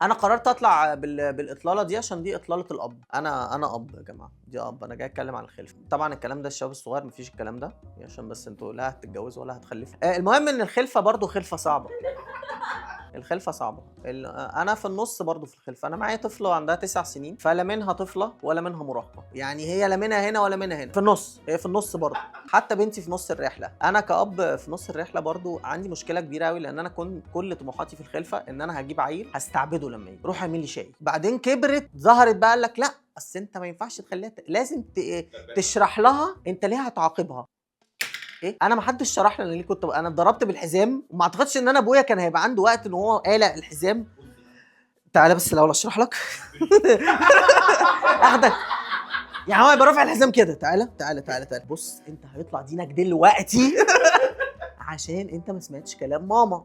انا قررت اطلع بالاطلاله دي عشان دي اطلاله الاب. انا اب يا جماعه، دي اب. انا جاي اتكلم عن الخلفه. طبعا الكلام ده الشباب الصغير مفيش الكلام ده، عشان بس انتوا لا هتتجوزوا ولا هتخلفوا. المهم ان الخلفه برضو خلفه صعبه. الخلفه صعبه. انا في النص برضو في الخلفه. انا معايا طفله عندها 9 سنين، فلا منها طفله ولا منها مراهقه، يعني هي لا منها هنا ولا منها هنا، في النص. هي في النص برضو. حتى بنتي في نص الرحله. انا كأب في نص الرحله برضو عندي مشكله كبيره قوي، لان انا كنت كل طموحاتي في الخلفه ان انا هجيب عيل هستعبده لما يجي، روح اعمل لي شاي. بعدين كبرت ظهرت بقى قال لك لا، اصل انت ما ينفعش تخليها لازم تشرح لها انت ليه هتعاقبها. ايه؟ انا ما حدش شرح لي انا ليه كنت انا اتضربت بالحزام، وما اعتقدش ان انا ابويا كان هيبقى عنده وقت ان هو قالع الحزام. تعالى بس الاول اشرح لك. اخدك يعني هو يبقى رافع الحزام كده. تعالى بص، انت هيطلع دينك دلوقتي عشان انت ما سمعتش كلام ماما.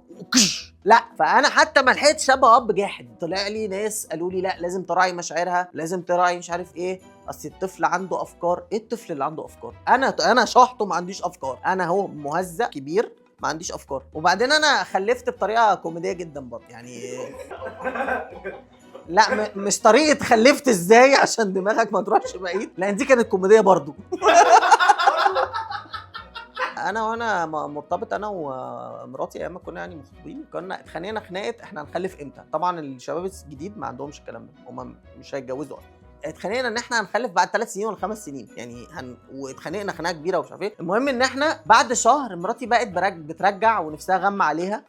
لا، فانا حتى ما لحقتش ابقى اب جاحد. طلع لي ناس قالوا لي لا، لازم تراعي مشاعرها، لازم تراعي مش عارف ايه، اصل الطفل عنده افكار. ايه الطفل اللي عنده افكار؟ انا شحطه ما عنديش افكار. انا هو مهزأ كبير ما عنديش افكار. وبعدين انا خلفت بطريقه كوميديه جدا برضه يعني. لا مش طريقه خلفت ازاي عشان دماغك ما تروحش بعيد، لان دي كانت كوميديه برضه. وانا مرتبط انا ومراتي ايام ما كنا يعني مخطوبين، كنا اتخانقنا خناقه احنا هنخلف امتى. طبعا الشباب الجديد ما عندهمش الكلام ده، هم مش هيتجوزوا اصلا. اتخانقنا ان احنا هنخلف بعد 3 سنين ولا 5 سنين يعني واتخانقنا خناقه كبيره ومش عارف ايه. المهم ان احنا بعد شهر مراتي بقت بترجع ونفسها غم عليها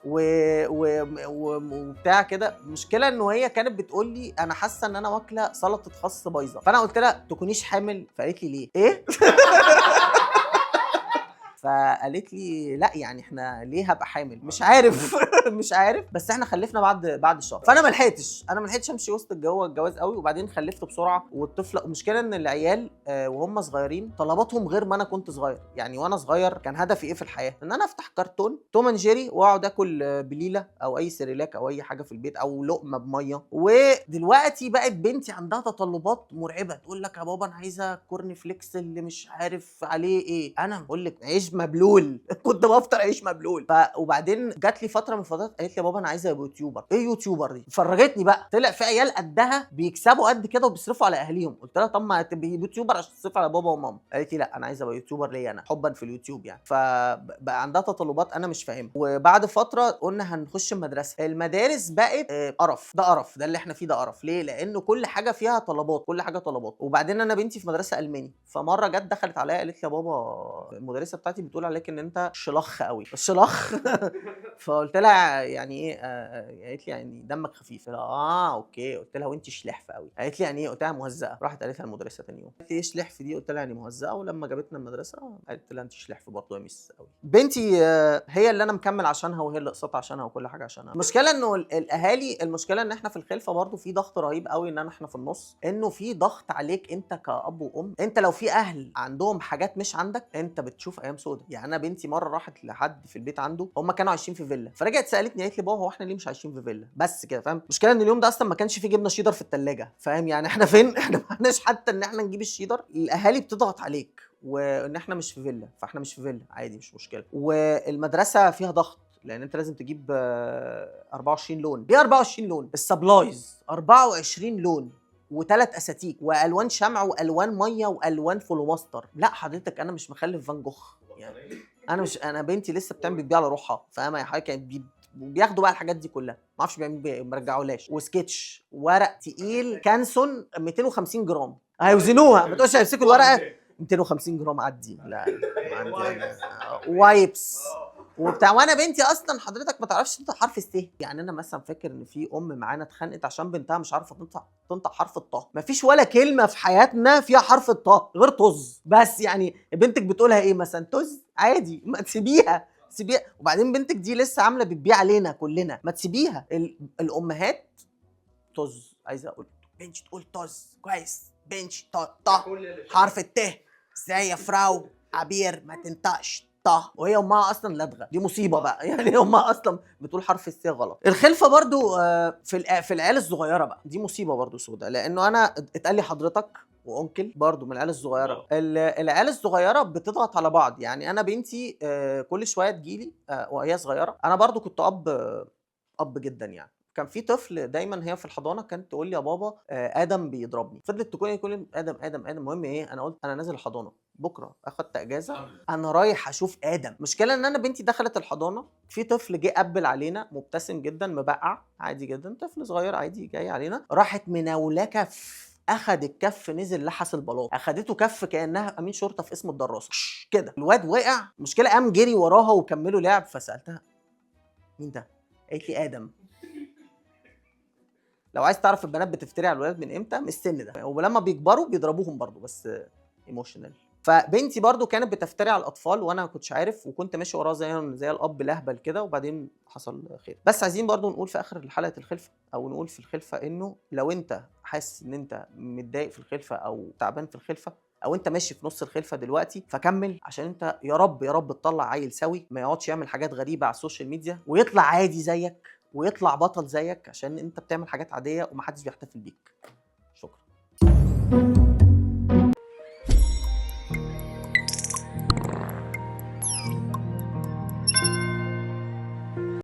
وبتاع كده. المشكله انه هي كانت بتقول لي انا حاسه ان انا واكله سلطه خس بايظه. فانا قلت لها تكونيش حامل؟ فقالت لي ليه؟ ايه؟ فقالت لي لا يعني احنا ليه هبقى حامل؟ مش عارف. مش عارف، بس احنا خلفنا بعد الشهر. فانا ما لحقتش امشي وسط الجواز قوي. وبعدين خلفت بسرعه. والطفله المشكله ان العيال وهم صغيرين طلباتهم غير ما انا كنت صغير. يعني وانا صغير كان هدفي ايه في الحياه؟ ان انا افتح كرتون توم اند جيري واقعد اكل بليله او اي سيريلاك او اي حاجه في البيت او لقمه بميه. ودلوقتي بقت بنتي عندها تطلبات مرعبه، تقول لك يا بابا انا عايزه كورن فليكس اللي مش عارف عليه ايه. انا بقول لك عيش مبلول. كنت بفطر عيش مبلول. وبعدين جات لي فتره من الفترات قالت لي يا بابا انا عايزه ابقى يوتيوبر. ايه يوتيوبر دي؟ فرجتني بقى، طلع في عيال قدها بيكسبوا قد كده وبيصرفوا على اهاليهم. قلت لها طب ما تبقي يوتيوبر عشان تصرفي على بابا وماما. قالت لي لا انا عايزه ابقى يوتيوبر ليا انا، حبا في اليوتيوب يعني. فبقى عندها تطلبات انا مش فاهمها. وبعد فتره قلنا هنخش المدرسه. المدارس بقت قرف. ده قرف، ده اللي احنا فيه ده قرف. ليه؟ لانه كل حاجه فيها طلبات، كل حاجه طلبات. وبعدين انا بنتي في مدرسه الماني، فمره جت دخلت عليا قالت لي يا بابا المدرسه بتاعتي بتقول عليك ان انت شلخ قوي. الشلخ. فقلت لها يعني ايه؟ قالت لي يعني دمك خفيف. قلت لها اوكي. قلت لها وانت شلحف قوي. قالت لي يعني ايه؟ قلت لها مهزأه. راحت قالت لها المدرسه ثاني يوم قالت لي ايه شلحف دي؟ قلت لها يعني مهزأه. ولما جابتنا المدرسه قالت لها انت شلحف برضه يا ميس قوي. بنتي هي اللي انا مكمل عشانها وهي اللي قصت عشانها وكل حاجه عشانها. المشكله انه الاهالي، المشكله ان احنا في الخلفه برضه في ضغط رهيب قوي، ان احنا في النص، انه في ضغط عليك انت كأب وام. انت لو في اهل عندهم حاجات مش عندك انت بتشوف ايام سودة. يعني انا بنتي مره راحت لحد في البيت عنده، هم كانوا عايشين في فيلا، فرجعت سالتني قالت لي بابا هو احنا ليه مش عايشين في فيلا بس كده؟ فاهم؟ المشكله ان اليوم ده اصلا ما كانش فيه جبنه شيدر في الثلاجه. فاهم يعني احنا فين؟ احنا ما عندناش حتى ان احنا نجيب الشيدر. الاهالي بتضغط عليك وان احنا مش في فيلا، فاحنا مش في فيلا عادي مش مشكله. والمدرسه فيها ضغط لان انت لازم تجيب 24 لون. ليه 24 لون؟ السبلايز 24 لون وثلاث اساتيك والوان شمع والوان ميه والوان فلوماستر. لا حضرتك انا مش مخلف فان جوخ يعني. انا بنتي لسه بتبيع على روحها. فاهمه يا حضرتك؟ يعني بياخدوا بقى الحاجات دي كلها، ما اعرفش بيعملوا ما رجعولاش. وسكتش ورق تقيل كانسون 250 جرام هيوزنوها. ما تقولش هيمسكوا الورقه 250 جرام عدي. لا ما عندي وايبس وبتاع. وانا بنتي اصلا حضرتك ما تعرفش تنطق حرف الس. يعني انا مثلا فاكر ان في ام معانا اتخانقت عشان بنتها مش عارفه تنطق حرف الطه. مفيش ولا كلمه في حياتنا فيها حرف الطه غير طز بس. يعني بنتك بتقولها ايه مثلا؟ طز عادي، ما تسيبيها. وبعدين بنتك دي لسه عامله بتبيع علينا كلنا، ما تسيبيها. الامهات طز. عايزه اقول بنتي تقول طز كويس. بنتي طه حرف الت ازاي يا فراو عبير ما تنطقش طه، وهي امها اصلا لدغه. دي مصيبه بقى. يعني امها اصلا بتقول حرف الس غلط. الخلفه برضو في العيال الصغيره بقى دي مصيبه برضو سودا، لانه انا اتقال لي حضرتك وانكل برضو من العيال الصغيره. العيال الصغيره بتضغط على بعض. يعني انا بنتي كل شويه تجيلي وهي صغيره. انا برضو كنت اب جدا يعني. كان في طفل دايما هي في الحضانه كانت تقول لي يا بابا ادم بيضربني، فضلت تقول لي ادم ادم ادم. المهم ايه، انا قلت انا نازل الحضانه بكره، اخدت اجازه، انا رايح اشوف ادم. مشكله ان انا بنتي دخلت الحضانه، في طفل جه قبل علينا مبتسم جدا مبقع عادي جدا، طفل صغير عادي جاي علينا، راحت مناوله كف، اخد الكف نزل لحس البلاط، اخدته كف كانها امين شرطه في اسم الدراسه كده. الواد وقع، مشكله قام جري وراها وكملوا لعب. فسالتها مين ده؟ قالت لي ادم. لو عايز تعرف البنات بتفتري على الولاد من امتى، من السن ده، ولما بيكبروا بيضربوهم برضو بس ايموشنال. فبنتي برضو كانت بتفتري على الاطفال وانا ما كنتش عارف، وكنت ماشي وراها زي الاب الاهبل كده، وبعدين حصل خير. بس عايزين برضو نقول في اخر حلقه الخلفه، او نقول في الخلفه، انه لو انت حاسس ان انت متضايق في الخلفه او تعبان في الخلفه، او انت ماشي في نص الخلفه دلوقتي، فكمل، عشان انت يا رب يا رب تطلع عيل سوي ما يقعدش يعمل حاجات غريبه على السوشيال ميديا، ويطلع عادي زيك ويطلع بطل زيك، عشان انت بتعمل حاجات عاديه ومحدش بيحتفل بيك. شكرا.